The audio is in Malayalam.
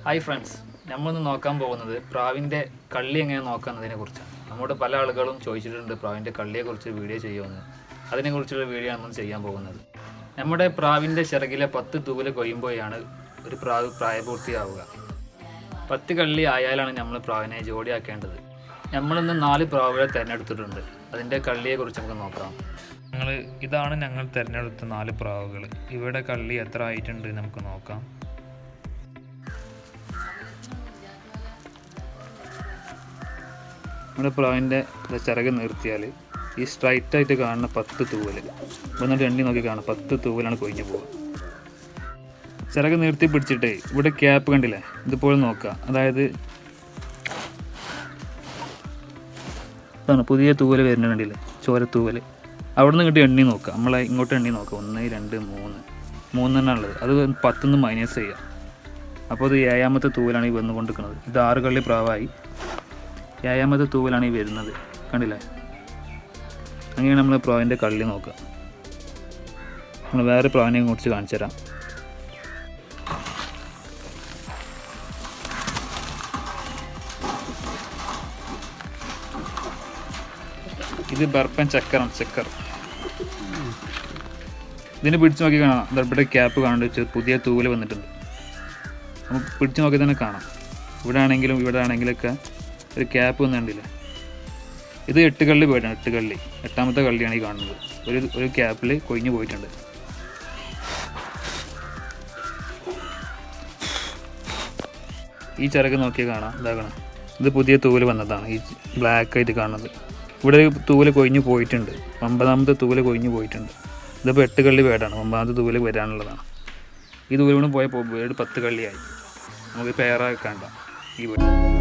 ഹായ് ഫ്രണ്ട്സ്, നമ്മളിന്ന് നോക്കാൻ പോകുന്നത് പ്രാവിൻ്റെ കള്ളി എങ്ങനെ നോക്കാമെന്നതിനെ കുറിച്ചാണ്. നമ്മോട് പല ആളുകളും ചോദിച്ചിട്ടുണ്ട് പ്രാവിൻ്റെ കള്ളിയെക്കുറിച്ച് വീഡിയോ ചെയ്യുമെന്ന്. അതിനെക്കുറിച്ചുള്ള വീഡിയോ ആണ് നമ്മൾ ചെയ്യാൻ പോകുന്നത്. നമ്മുടെ പ്രാവിൻ്റെ ചിറകിലെ 10 തൂവൽ കൊയ്യുമ്പോഴാണ് ഒരു പ്രാവ് പ്രായപൂർത്തിയാവുക. 10 കള്ളി ആയാലാണ് നമ്മൾ പ്രാവിനെ ജോഡിയാക്കേണ്ടത്. നമ്മളിന്ന് 4 പ്രാവുകളെ തിരഞ്ഞെടുത്തിട്ടുണ്ട്. അതിൻ്റെ കള്ളിയെക്കുറിച്ച് നമുക്ക് നോക്കാം. ഇതാണ് ഞങ്ങൾ തിരഞ്ഞെടുത്ത 4 പ്രാവുകൾ. ഇവിടെ കള്ളി എത്ര ആയിട്ടുണ്ട് നമുക്ക് നോക്കാം. നമ്മുടെ പ്രാവിൻ്റെ ചിറക് നിർത്തിയാൽ ഈ സ്ട്രൈറ്റായിട്ട് കാണുന്ന 10 തൂവൽ ഇവിടെ എണ്ണി നോക്കി കാണാം. 10 തൂവലാണ് കൊഴിഞ്ഞു പോകുക. ചിറക് നിർത്തി പിടിച്ചിട്ട് ഇവിടെ ക്യാപ്പ് കണ്ടില്ലേ, ഇതുപോലെ നോക്കുക. അതായത് പുതിയ തൂവൽ വരുന്ന കണ്ടില്ലേ, ചോരത്തൂവൽ. അവിടെ നിന്ന് ഇങ്ങോട്ട് എണ്ണി നോക്കുക. നമ്മളെ ഇങ്ങോട്ട് എണ്ണി നോക്കുക. 1 2 3 എണ്ണ ഉള്ളത്. അത് 10 മൈനസ് ചെയ്യുക. അപ്പോൾ അത് 7ാമത്തെ തൂവലാണ് ഈ വന്നുകൊണ്ടിരിക്കുന്നത്. ഇത് 6 കള്ളി പ്രാവായി. 7ാമത്തെ തൂവലാണ് ഈ വരുന്നത്, കണ്ടില്ലേ. അങ്ങനെയാണ് നമ്മൾ പ്രാവിൻ്റെ കള്ളി നോക്കുക. നമ്മൾ വേറെ പ്രാവിനെ കുറിച്ച് കാണിച്ചു തരാം. ഇത് ബർപ്പൻ ചക്കർ. ഇതിന് പിടിച്ചു നോക്കി കാണാം. ഇവിടെ ക്യാപ്പ് കാണേണ്ട പുതിയ തൂവൽ വന്നിട്ടുണ്ട്. നമുക്ക് പിടിച്ചു നോക്കി തന്നെ കാണാം. ഇവിടെ ആണെങ്കിലൊക്കെ ഒരു ക്യാപ്പ് വന്നിട്ടില്ല. ഇത് 8 കള്ളി പോയിട്ടാണ്. 8 കള്ളി 8ാമത്തെ കള്ളിയാണ് ഈ കാണുന്നത്. ഒരു ക്യാപ്പിൽ കൊഴിഞ്ഞു പോയിട്ടുണ്ട്. ഈ ചിറക് നോക്കിയാൽ കാണാം. ഇതാകണം, ഇത് പുതിയ തൂവൽ വന്നതാണ്. ഈ ബ്ലാക്ക് ആയിട്ട് കാണുന്നത്. ഇവിടെ ഒരു തൂവൽ കൊഴിഞ്ഞു പോയിട്ടുണ്ട്. 9ാമത്തെ തൂവൽ കൊഴിഞ്ഞു പോയിട്ടുണ്ട്. ഇതിപ്പോൾ 8 കള്ളി വേടാണ്. 9ാമത്തെ തൂവൽ വരാനുള്ളതാണ്. ഈ തൂവൽ കൂടെ പോയപ്പോൾ വേട് 10 കള്ളിയായി. നമുക്ക് പെയറാക്കണ്ട ഈ വീട്.